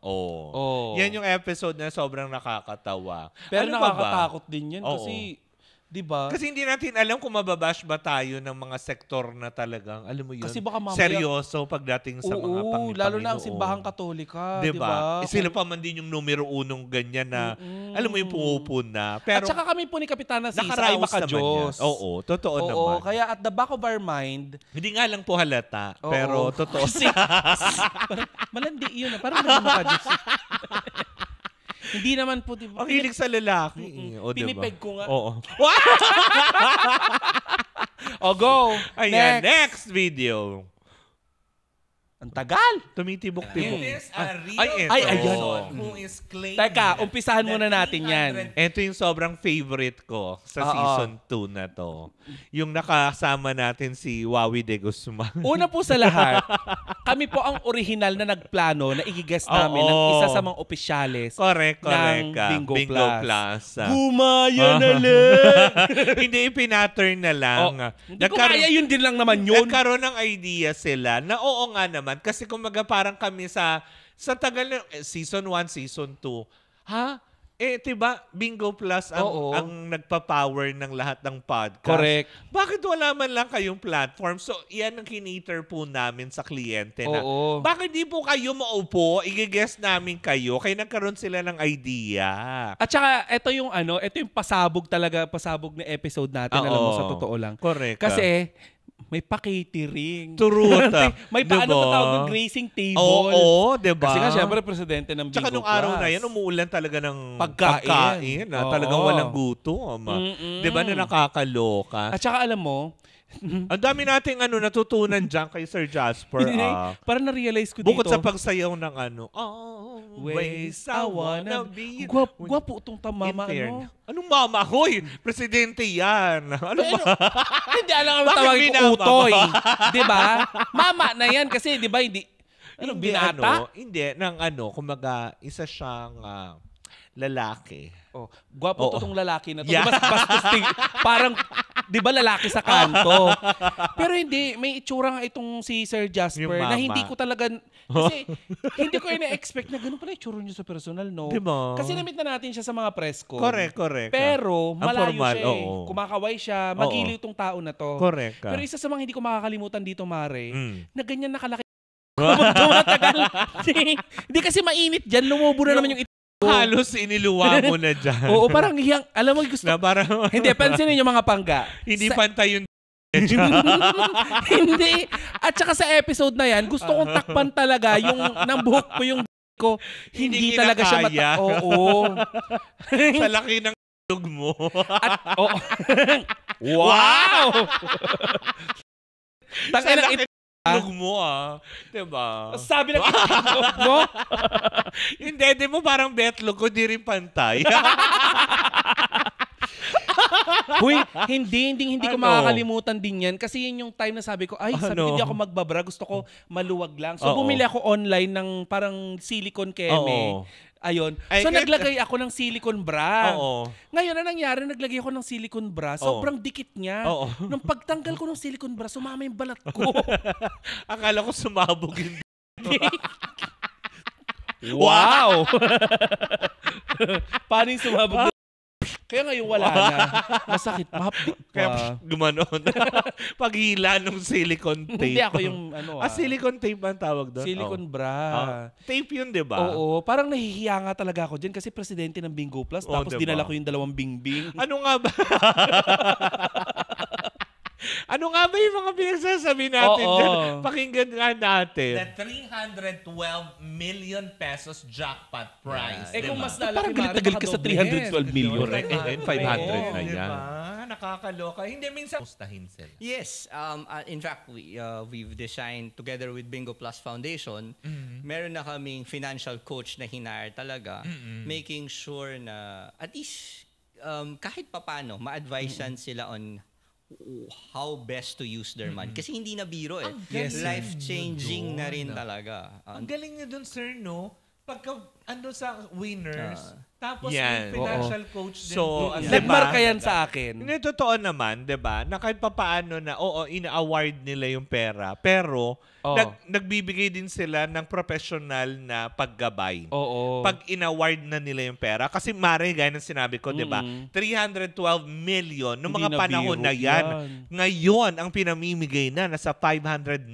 Yan yung episode na sobrang nakakatawa. Pero nakakatakot din yan kasi, di ba? Kasi hindi natin alam kung mababash ba tayo ng mga sektor na talagang, alam mo yun, kasi baka mamaya, seryoso pagdating sa mga Panginoon. Lalo na ang simbahang Katolika, di ba? Sila pa man din yung numero unong ganyan na, alam mo yung pumupuna. Pero, at saka kami po ni Kapitana Sisa ay maka-Diyos. Oo, totoo naman. Kaya at the back of our mind, hindi nga lang po halata, pero totoo. Malandi yun. Parang naging maka-Diyos. Hindi naman po, diba? Ang hilig sa lalaki. Pinipeg ko nga. Oo. Go. Ayan, next video. Ang tagal. Tumitibok-tibok. It is a real ayan. who is claiming. Teka, umpisahan muna natin yan. Ito yung sobrang favorite ko sa season 2 na to. Yung nakasama natin si Wawi de Guzman. Una po sa lahat, kami po ang original na nagplano na i-guest namin ng isa sa mga opisyales ng Bingo Plus. Gumaya na lang! Hindi, ipinaturn na lang. Hindi ko kaya yun din lang naman yun. Nagkaroon ng idea sila na oo nga naman. Kasi kumaga parang kami sa tagal na season 1, season 2. Ha? Diba, Bingo Plus ang nagpa-power ng lahat ng podcast. Correct. Bakit wala man lang kayong platform? So, yan ang kiniter po namin sa kliyente na, bakit di po kayo maupo, i-guest namin kayo, kaya nagkaroon sila ng idea. At saka, ito yung pasabog na episode natin, alam mo, sa totoo lang. Correct. Kasi, may pa-catering. Truth. May paano diba? Tawag ng grazing table. Oo, diba? Kasi nga syempre presidente ng Bingo Plus. Tsaka nung araw na yan, umuulan talaga ng pagkain. Talagang walang gutom. Diba na nakakaloka? At saka alam mo, ang dami nating natutunan dyan kay Sir Jasper. Parang na-realize ko dito. Bukod sa pagsayaw ng always I wanna be. Gwapo itong mama. Anong mama? Hoy, presidente yan. Ano ba? Hindi alam ang tawag ko utoy. Diba? Mama na yan kasi diba hindi. Binata? Hindi. Kumaga, isa siyang lalaki. Gwapo itong lalaki na to. Yeah. Parang, di ba lalaki sa kanto? Pero hindi, may itsura nga itong si Sir Jasper na hindi ko talaga, kasi hindi ko ina-expect na ganun pala itsura niya sa personal, no? Diba? Kasi namit na natin siya sa mga press con. Correct. Pero malayo siya kumakaway siya, magiliw itong tao na to. Correct. Pero isa sa mga hindi ko makakalimutan dito, Mare, na ganyan nakalaki. Hindi kasi mainit dyan, lumubo na naman yung halos iniluwa mo na dyan. Oo, parang hiyang, alam mo, gusto. Hindi, pansinin yung mga pangga. Hindi pantay yung Hindi. At saka sa episode na yan, gusto kong takpan talaga yung ng buhok ko yung ko. Hindi talaga siya Oo. Sa laki ng dug mo. Wow! Sa laki ng mo diba? Sabi ng itlog mo? Yung dede mo parang betlog ko, di rin pantay. Huy, hindi ko makakalimutan din yan. Kasi yun yung time na sabi ko, hindi ako magbabra. Gusto ko maluwag lang. So bumili ako online ng parang silicone keme. Ayun. So naglagay ako ng silicone bra. Ngayon na nangyari, naglagay ako ng silicone bra. Sobrang dikit niya. Nung pagtanggal ko ng silicone bra, sumama yung balat ko. Akala ko sumabog yung Wow! Paano yung sumabog? Kaya ngayon wala na. Masakit. Mahapdi pa. Kaya gumanon. Paghila ng silicone tape. Hindi ako yung silicone tape ang tawag doon? Silicone bra. Tape yun, di ba? Oo. Parang nahihiya nga talaga ako dyan kasi presidente ng Bingo Plus. Tapos diba? Dinala ko yung 2 bingbing. Ano nga ba? Ano nga ba yung mga pinagsasabi natin dyan? Pakinggan nga natin. The 312 million pesos jackpot prize. Kung mas lalaki, parang tagal ka sa 312 million. 500 na yan. Nakakaloka. Hindi, minsan gustahin sila. Yes. In fact, we've designed together with Bingo Plus Foundation, meron na kaming financial coach na hinire talaga, making sure na at least kahit papano, ma-advisean sila on how best to use their money. Kasi hindi na biro life-changing na rin talaga. Ang galing niyo dun, sir, no? Pagka sa winners, tapos may financial coach din. So, nagmarka yan sa akin. Hindi, totoo naman, diba? Na kahit papaano na, ina-award nila yung pera, pero nagbibigay din sila ng professional na paggabay. Pag in-award na nila yung pera. Kasi Mare, gaya ng sinabi ko, diba? 312 million noong mga panahon na yan. Ngayon, ang pinamimigay na nasa 509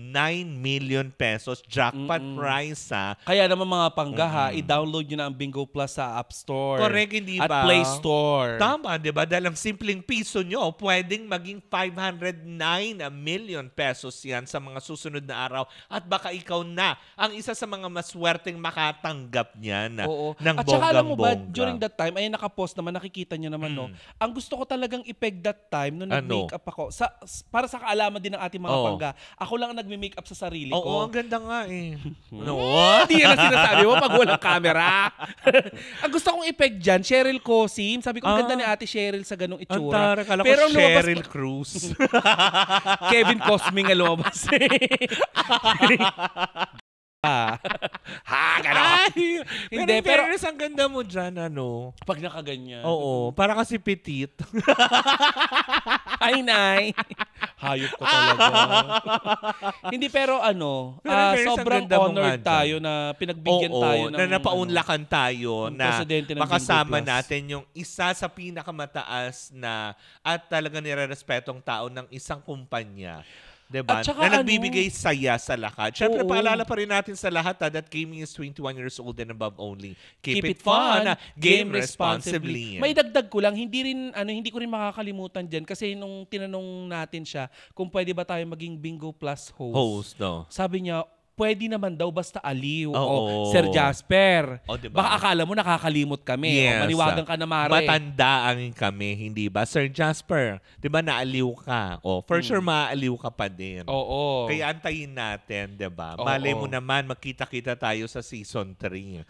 million pesos jackpot prize. Kaya naman mga panggaha, i-download nyo na ang Bingo Plus sa App Store. Correct, hindi ba? At Play Store. Tama, di ba? Dahil ang simpleng piso nyo, pwedeng maging 509 million pesos yan sa mga susunod na araw. At baka ikaw na ang isa sa mga maswerteng makatanggap niyan ng bonggang-bongga. At saka alam mo ba, during that time, ay nakapost naman, nakikita nyo naman, no? Ang gusto ko talagang ipeg that time, nung nag-makeup ako, para sa kaalaman din ng ating mga pangga, ako lang ang nagme-makeup sa sarili ko. Oo, ang ganda nga eh. Hindi yan ang sinasabi mo pag walang camera. Ang gusto kong ipeg dyan, Cheryl Cosim. Sabi ko, ang ganda ni Ate Cheryl sa ganung itsura. Pero Cheryl Cruz. Kevin Cosming ang lumabas. Gano'n. Hindi, pero ang ganda mo dyan, pag nakaganyan. Oo, para kasi petit. Ay, nay. Hayop ko talaga. Hindi, pero sobrang honored tayo na pinagbigyan tayo ng... na napaunlakan tayo na makasama natin yung isa sa pinakamataas na at talaga nirerespetong tao ng isang kumpanya. Diba? Na nagbibigay saya sa lahat. Siyempre, paalala pa rin natin sa lahat that gaming is 21 years old and above only. Keep it fun. Game responsibly. May dagdag ko lang, hindi ko rin makakalimutan dyan kasi nung tinanong natin siya kung pwede ba tayo maging Bingo Plus host. Sabi niya, pwede naman daw basta Aliw o Sir Jasper. Diba? Baka akala mo nakakalimot kami. Yes. Maniwagan ka na, Mare. Matandaan kami, hindi ba? Sir Jasper, di ba naaliw ka? For sure maaliw ka pa din. Kaya antayin natin, di ba? Malay mo naman, magkita-kita tayo sa season 3.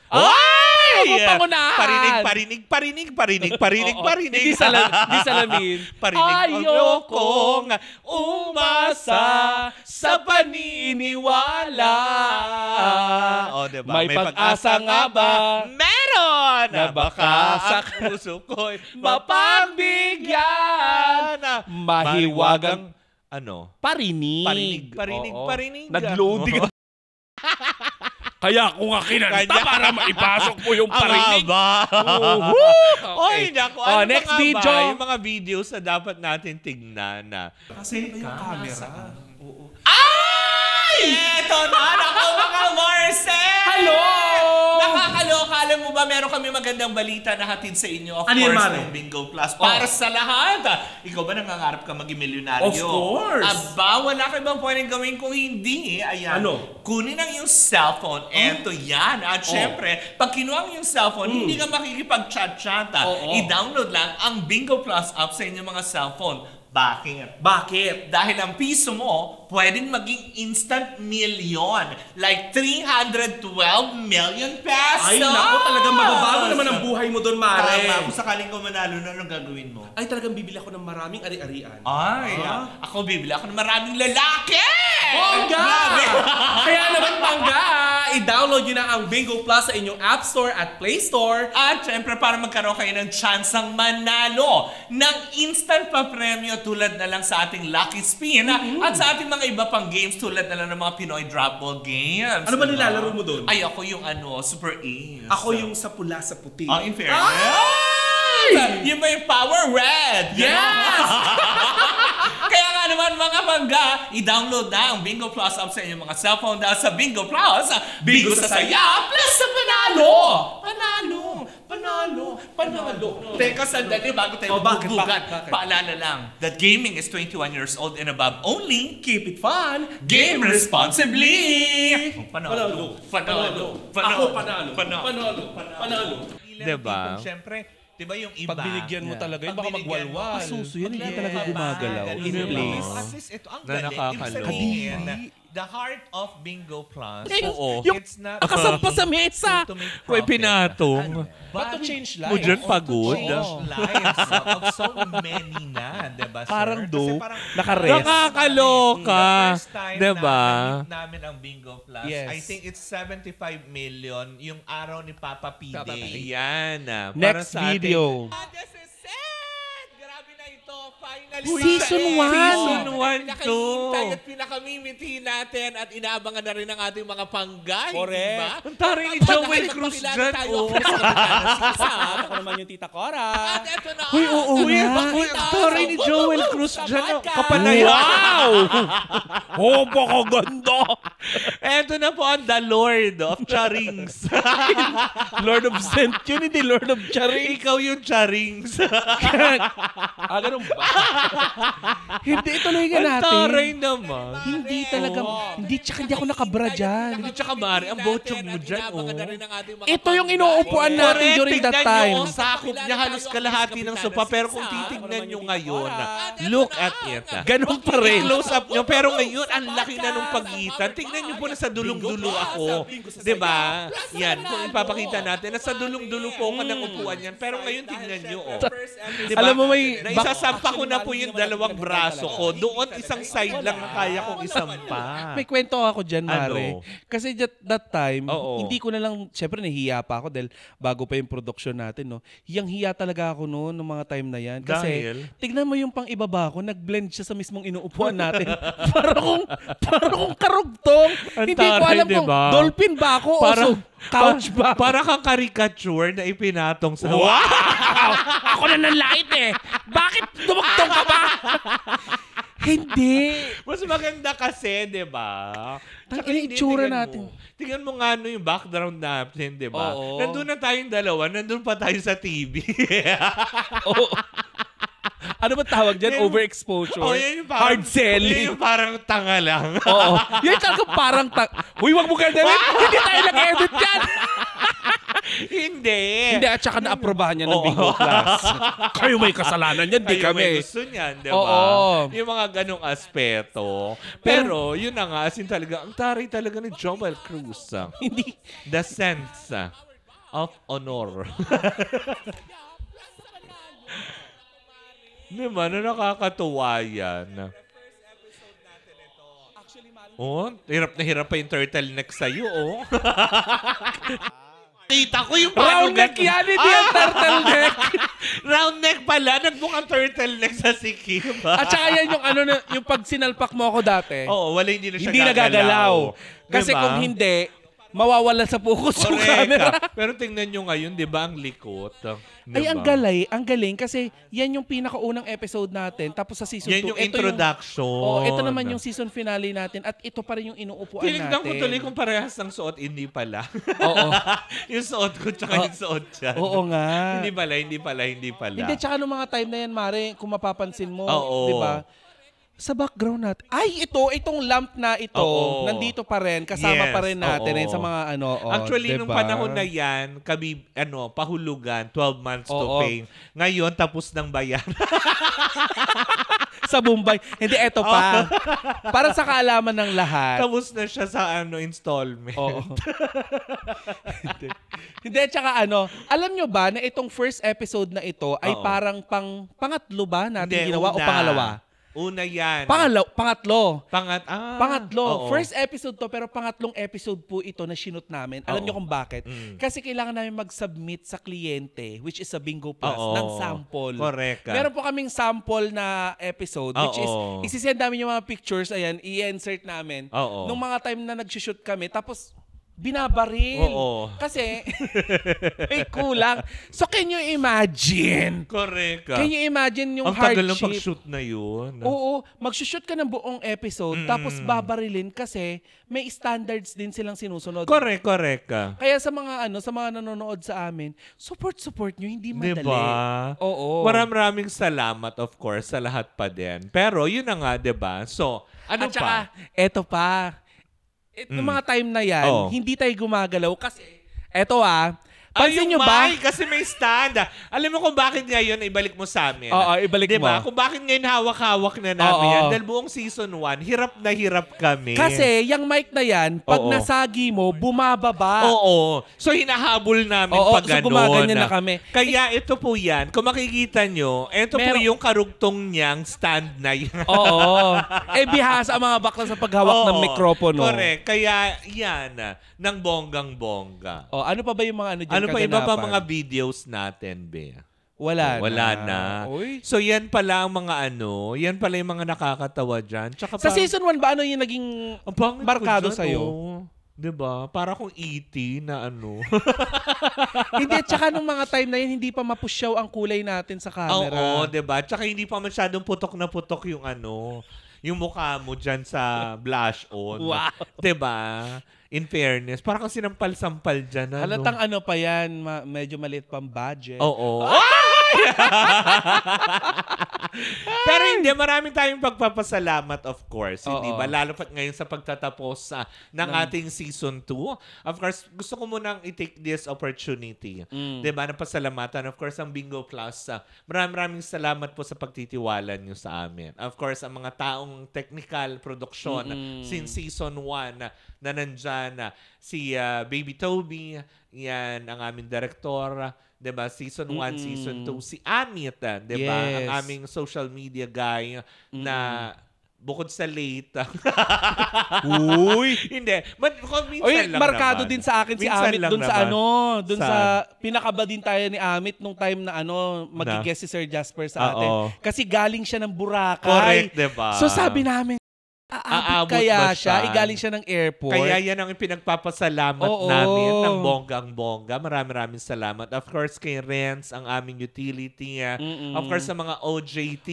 Parinig. Hindi salamin. Ayokong umasa sa paniniwala. Diba? May pag-asa nga ba? Meron! Na baka sa puso ko'y mapagbigyan. Mahiwagang Parinig. Nag-loading. Kaya ako nga kinanta para maipasok po yung parinig. Next video. Yung mga videos na dapat natin tignan na. Kasi yung camera. Eto na! Naku, mga Marcel! Hello! Nakakaloka. Alam mo ba, meron kami magandang balita na hatid sa inyo. Of course, ng Bingo Plus. Para sa lahat. Ikaw ba nangangarap ka maging milyonaryo? Of course! Wala ka bang pwedeng gawin kung hindi? Ayan. Kunin ang iyong cellphone. Eto yan. At syempre, pag kinuha ang iyong cellphone, hindi ka makikipag-chat-chat. I-download lang ang Bingo Plus app sa inyong mga cellphone. Bakit? Dahil ang piso mo, pwedeng maging instant million. Like 312 million pesos! Ay, naku, talagang mababago naman ang buhay mo doon, Mare. Tama, kung sakaling ko manalo na, anong gagawin mo? Ay, talagang bibili ako ng maraming ari-arian. Ako bibili ako ng maraming lalaki! Grabe! Kaya naman, Pangga, i-download nyo na ang Bingo Plus sa inyong App Store at Play Store. At syempre, para magkaroon kayo ng tsansang manalo ng instant pa-premyo tulad na lang sa ating Lucky Spin at sa ating mga iba pang games tulad na lang ng mga Pinoy Drop Ball games. Ano ba nilalaro mo doon? Ay, ako yung Super Ace. Ako yung sa pula sa puti. In fairness. Yung ba yung Power Red? Yes! Kaya nga naman mga Pangga, i-download na ang Bingo Plus app sa inyong mga cellphone dahil sa Bingo Plus, Bingo sa saya, plus sa panalo! Panalo! Teka, sandali bago tayo magbubugat. Paalala lang that gaming is 21 years old and above only. Keep it fun. Game responsibly! Panalo. Diba? Siyempre, diba yung iba? Pag binigyan mo talaga yun, baka magwalwal. Suso yun, hindi talaga gumagalaw. In place. At least ito ang galing. The heart of Bingo Plus. It's not nakasampa sa mesa. May pinatong. But to change lives. Mo dyan pagod. Change lives of so many na. Diba, sir? Parang naka-rest. Nakakaloka. The first time diba? na na-meet namin ang Bingo Plus, I think it's 75 million yung araw ni Papa P. Day. Ayan. Next video. This is it! Grabe na ito. Finally. Season 1. Season 1 to. Pinakahintay at pinakamimiti natin at inaabangan na rin ang ating mga panggay. Correct. Diba? Ang taray ni Joel Cruz dyan. Ako naman yung Tita Cora. At eto na. Uy, ang taray ni Joel Cruz dyan. Kapanayan. Wow! Baka ganda. Eto na po ang The Lord of Charings. Lord of Scent yun, hindi Lord of Charings. Ikaw yung Charings. Ganun ba? Hindi, ituloy nga natin. Ang taray naman. Hindi talaga. Hindi ako nakabra dyan. Hindi tsaka Mari, ang botchog mo dyan. Ito yung inuupuan natin during that time. Tignan nyo, sakop niya halos kalahati ng sopa. Pero kung titignan nyo ngayon, look at it. Ganun pa rin. Close up nyo. Pero ngayon, ang laki na nung pagitan. Tignan nyo po na sa dulong-dulo ako. Diba? Yan, kung ipapakita natin, nasa dulong-dulo po ka ng upuan yan. Pero ngayon, tignan nyo. Diba? Alam mo, may... Naisasampa ko na po yung dalawang braso ko. Doon, isang side lang ang kaya kong isampa. May kwento ako dyan, Mare. Kasi that time, hindi ko na lang, syempre nahihiya pa ako dahil bago pa yung production natin, no? Hiyang-hiya talaga ako noon, ng mga time na yan. Kasi, tignan mo yung pang ibaba ko, nag-blend siya sa mismong inuupuan natin. para kung karugtong. Hindi ko alam kung dolphin ba ako o couch ba? Para kang caricature na ipinatong sa... Wow! Ako na nanlait eh! Bakit dumugtong ka ba? Hindi. Mas maganda kasi, di ba? Tsaka itsura natin. Tingnan mo nga yung background natin, di ba? Nandun na tayong dalawa, nandun pa tayo sa TV. Oo. Ano ba tawag dyan? Overexposure? Yan yung parang, hard selling. Yan yung parang tanga lang. Oo. Yan talaga parang Uy, wag mo ganun. Hindi tayo nag-edit yan. Hindi. Hindi, at saka na-aprobahan niya ng Bingo Plus. Kayo may kasalanan yan, di kami. Kayo may gusto niyan, di ba? Yung mga ganong aspeto. Pero, yun na nga, as in talaga, ang taray talaga ni Joel Cruz. Hindi. The sense of honor. Diba, na nakakatuwa yan. Hirap na hirap pa yung turtleneck sa'yo, Kita ko yung round neck yan, hindi yung turtleneck. Round neck pala, nagbukang turtleneck sa sikip. At saka yan yung yung pag sinalpak mo ako dati. Hindi na siya hindi nagagalaw. Kasi diba? kung hindi, mawawala sa focus yung camera. Pero tingnan nyo ngayon, di ba, ang likot. Diba? Ay, ang galing kasi yan yung pinakaunang episode natin. Tapos sa season 2, yan yung introduction. Ito naman yung season finale natin at ito pa rin yung inuupuan natin. Tinignan ko tuloy kung parehas ng suot, hindi pala. Oo. Yung suot ko tsaka yung suot siya. Oo nga. Hindi pala. Hindi, tsaka nung mga time na yan, Mare, kung mapapansin mo, di ba? Sa background natin. Ay, itong lamp na ito, nandito pa rin, kasama pa rin natin sa mga Actually, diba? nung panahon na yan, kami, pahulugan, 12 months to pay. Ngayon, tapos ng bayan. Sa Mumbai. Hindi, eto pa. Para sa kaalaman ng lahat. Tapos na siya sa installment. Hindi, tsaka alam nyo ba na itong first episode na ito ay parang pangatlo ba natin ginawa o pangalawa? Una yan. Pangatlo. Pangatlo. First episode to, pero pangatlong episode po ito na shoot namin. Alam niyo kung bakit? Kasi kailangan namin mag-submit sa kliyente, which is sa Bingo Plus, ng sample. Correct. Meron po kaming sample na episode, which is, isisend namin yung mga pictures, ayan, i-insert namin. Nung mga time na nag-shoot kami, tapos binabaril. Kasi may kulang. So can you imagine? Correct. Can you imagine yung Ang hardship? tagal ng pag-shoot na yun. Oo. Mag-shoot ka ng buong episode tapos babarilin kasi may standards din silang sinusunod. Correct. Kaya sa mga nanonood sa amin, support nyo, hindi madali. Diba? Oo. Maraming salamat, of course, sa lahat pa din. Pero yun na nga, diba? So, At saka, eto pa. Noong mga time na yan, hindi tayo gumagalaw kasi, pansin nyo ba? Kasi may stand. Alam mo kung bakit ngayon ibalik mo sa amin? Ibalik diba? mo. Kung bakit ngayon hawak-hawak na namin yan? Dahil buong season 1, hirap na hirap kami. Kasi yung mic na yan, pag nasagi mo, bumababa. So hinahabol namin pag gano'n. So gumaganyan na kami. Kaya ito po yan, kung makikita nyo, ito po yung karugtong niyang stand na yan. Bihasa ang mga bakla sa paghawak ng mikropono. Correct. Kaya yan, ng bonggang-bongga. Ano pa ba yung mga dyan? Ano pa iba pa mga videos natin, Be? Wala na. So yan pala ang mga yan pala yung mga nakakatawa dyan. Tsaka sa season 1 ba, ano yung naging markado sa'yo? Diba? Para kung E.T. na Hindi, tsaka nung mga time na yun, hindi pa mapusyaw ang kulay natin sa camera. Diba? Tsaka hindi pa masyadong putok na putok yung yung mukha mo dyan sa blush on. Wow. Diba? In fairness, parang kang sinampal-sampal dyan. Halatang pa yan, medyo maliit pang budget. Pero hindi, maraming tayong pagpapasalamat, of course. Hindi ba? Lalo pat ngayon sa pagtatapos ng ating season 2. Of course, gusto ko munang i-take this opportunity. Diba? Napasalamatan. Of course, ang Bingo Plus. Maraming salamat po sa pagtitiwala nyo sa amin. Of course, ang mga taong technical production since season 1 na nandyan. Si Baby Toby, yan ang aming director. Diba? Season 1, Season 2. Si Amit, diba? Yes. Ang aming social media guy na bukod sa late. Uy! Hindi. Minsan lang markado naman. din sa akin si Minsan Amit lang dun sa naman. dun sa pinakaba din tayo ni Amit nung time na mag-guest si Sir Jasper sa atin. Kasi galing siya ng Boracay. Correct, diba? So sabi namin, aabot kaya siya? Igaling siya ng airport. Kaya yan ang pinagpapasalamat namin ng bonggang-bongga. Maraming salamat. Of course, kay Renz, ang aming utility. Of course, sa mga OJT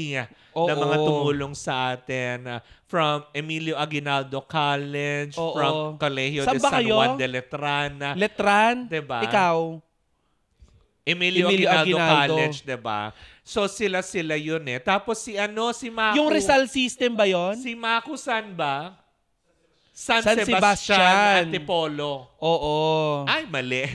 na mga tumulong sa atin. From Emilio Aguinaldo College, from Colegio de San Juan de Letran. Letran? Diba? Ikaw? Emilio Aguinaldo College, diba? So, sila yun eh. Tapos si Maku. Yung Rizal system ba yun? Si Maku san ba? San Sebastian Antipolo. Oo. Ay, mali.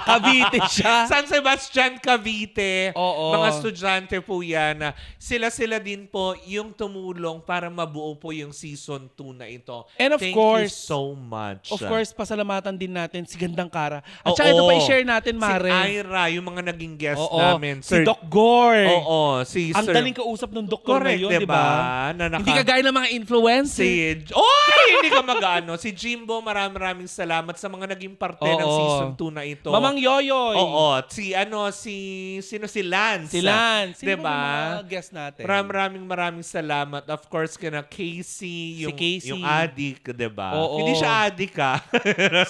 Cavite siya. San Sebastian, Cavite. Oo. Mga estudyante po yan. Sila din po yung tumulong para mabuo po yung season 2 na ito. And Thank you so much. Of course, pasalamatan din natin si Gandang Kara. At saka ito pa i-share natin, Mare. Si Ira, yung mga naging guest namin. Si Doc Gore. Oo. Si ang daling kausap ng doktor na yun, di ba? Hindi kagaya ng mga influencer. Hindi ka mag-ano. Si Jimbo, maraming salamat sa mga naging parte ng season 2 na ito. Mamang Yoyoy. Oo. Sino si Lance. Si Lance. Sino diba? mga guest natin? Maraming salamat. Of course, kina Casey. Yung adik, diba? Oo. Hindi siya adik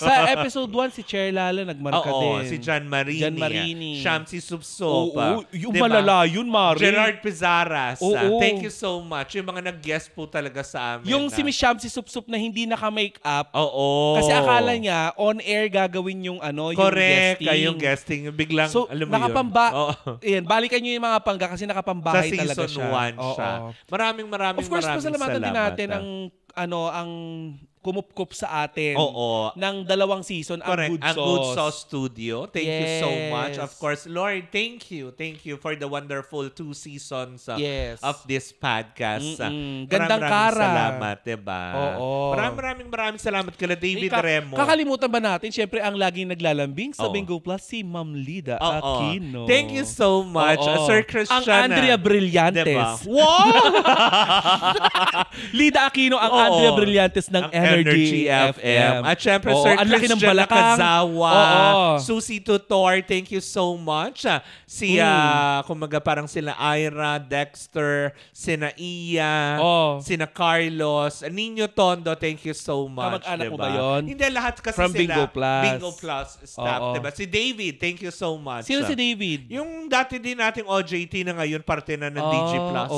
Sa episode 1, si Cher Lala nagmarka din. Si John Marini. Siyam si Subsop. Yung malala yun, Mari. Gerard Pizarras. Thank you so much. Yung mga nag-guest po talaga sa amin. Yung si Miss Sham, si Subsop na hindi naka-makeup. Oo. Kasi akala niya, on-air gagawin yung correct, yung guesting. Yung biglang, so, alam mo yun. Yan, balikan nyo yung mga pangga kasi nakapambahay talaga siya. Sa season 1 siya. Maraming Of course, pasalamatan din natin ang kumupkup sa atin ng 2 season ang Good Sauce Studio. Thank you so much. Of course, Lord, thank you for the wonderful 2 seasons of this podcast. Gandang Kara. Salamat, diba? Maraming salamat kala David Remo. Kakalimutan ba natin, syempre ang laging naglalambing sa Bingo Plus, si Ma'am Lida Aquino. Thank you so much, Sir Christian. Ang Andrea Brillantes. Diba? Wow! Lida Aquino, ang Andrea Brillantes ng Energy FM. At syempre, Sir Christian Nakazawa, Susie Tutor, thank you so much. Kumaga parang sila Ira, Dexter, sina Iya, sina Carlos, Nino Tondo, thank you so much. Kamag-anak mo ba yun? Hindi, lahat kasi from sila. Bingo Plus staff, diba? Si David, thank you so much. Sino si David? Yung dati din nating OJT na ngayon, parte na ng DG Plus.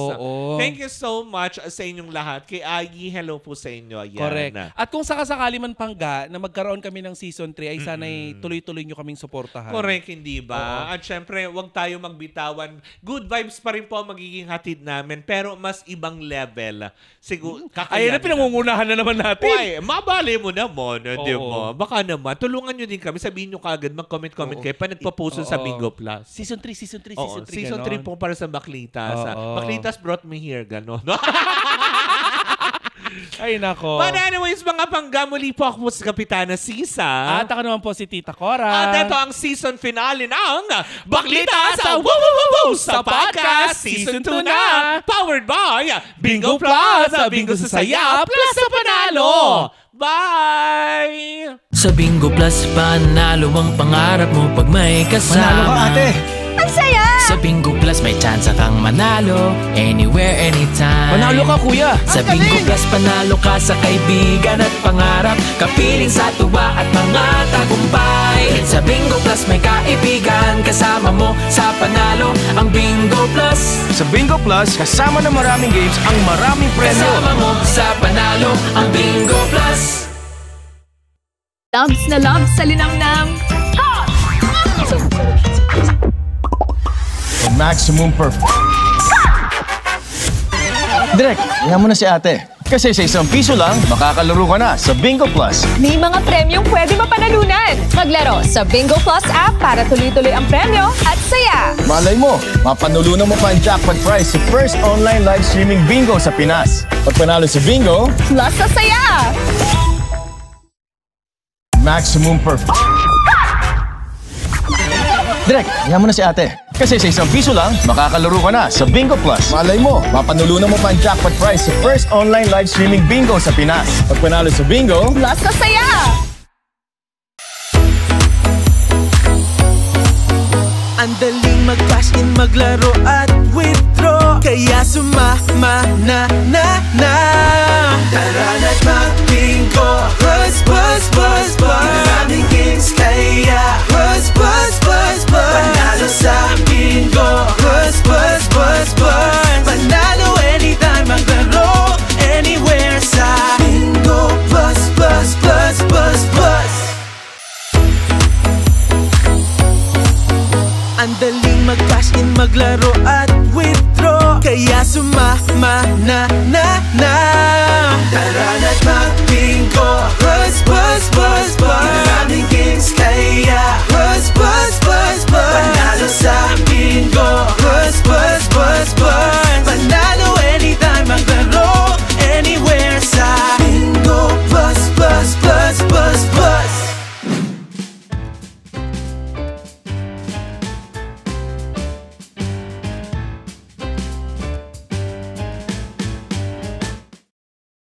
Thank you so much sa inyong lahat. Kay Aggie, hello po sa inyo. Ayan. Correct. At kung sakasakali man pangga na magkaroon kami ng season 3 ay sana'y tuloy-tuloy nyo kaming suportahan. Correct, hindi ba? At syempre, huwag tayo magbitawan. Good vibes pa rin po magiging hatid namin, pero mas ibang level. Siguro, ayun na, pinangungunahan na naman natin. Why? Mabali mo naman, di ba? Baka naman, tulungan nyo din kami. Sabihin nyo kagad, mag-comment kayo pa nagpo-post sa Bingo Plus. Season 3. Season 3 po para sa Baklitas. Baklitas brought me here, gano'n. Ay, nako. But anyways, mga pangga, muli po ako sa Kapitana Sisa. At ako naman po si Tita Cora. At ito ang season finale ng Baklitas sa podcast Season 2 na. Powered by Bingo Plus. Bingo sa saya, plus sa panalo. Bye! Sa Bingo Plus, panalo ang pangarap mo pag may kasama. Manalo ka, ate! Ang saya! Sa Bingo Plus, may chance kang manalo anywhere, anytime. Manalo ka, kuya! Sa Bingo Plus, panalo ka sa kaibigan at pangarap, kapiling sa tuwa at mga tagumpay. Sa Bingo Plus, may kaibigan kasama mo sa panalo, ang Bingo Plus. Sa Bingo Plus, kasama ng maraming games ang maraming premyo. Kasama mo sa panalo, ang Bingo Plus. Loves na loves sa linamnam. Maximum perfect. Direk, iyan mo na si ate. Kasi sa ₱1 lang, makakalaro ka na sa Bingo Plus. May mga premyong pwede mapanalunan. Maglaro sa Bingo Plus app para tuloy-tuloy ang premyo at saya. Malay mo, mapanulunan mo pa ang jackpot prize sa first online live streaming bingo sa Pinas. Pag panalo sa bingo, plus sa saya. Maximum perfect. Direk, iyan mo na si ate. Kasi sa ₱1 lang, makakalaro ka na sa Bingo Plus. Malay mo, mapanulunan mo pa ang jackpot prize sa first online live streaming bingo sa Pinas. Pag panalo sa bingo, plus sa saya. Ang daling mag-cash in, maglaro at withdraw. Kaya sumama na. Tara na't mag-bingo. Buzz, buzz, buzz, buzz. Maraming games kaya buzz, buzz, buzz, buzz. Panalo sa bingo. Buzz, buzz, buzz, buzz. Panalo anytime, maglaro anywhere sa bingo. Buzz, buzz, buzz, buzz, buzz. Ang daling mag-cash in, maglaro at withdraw. Kaya sumama na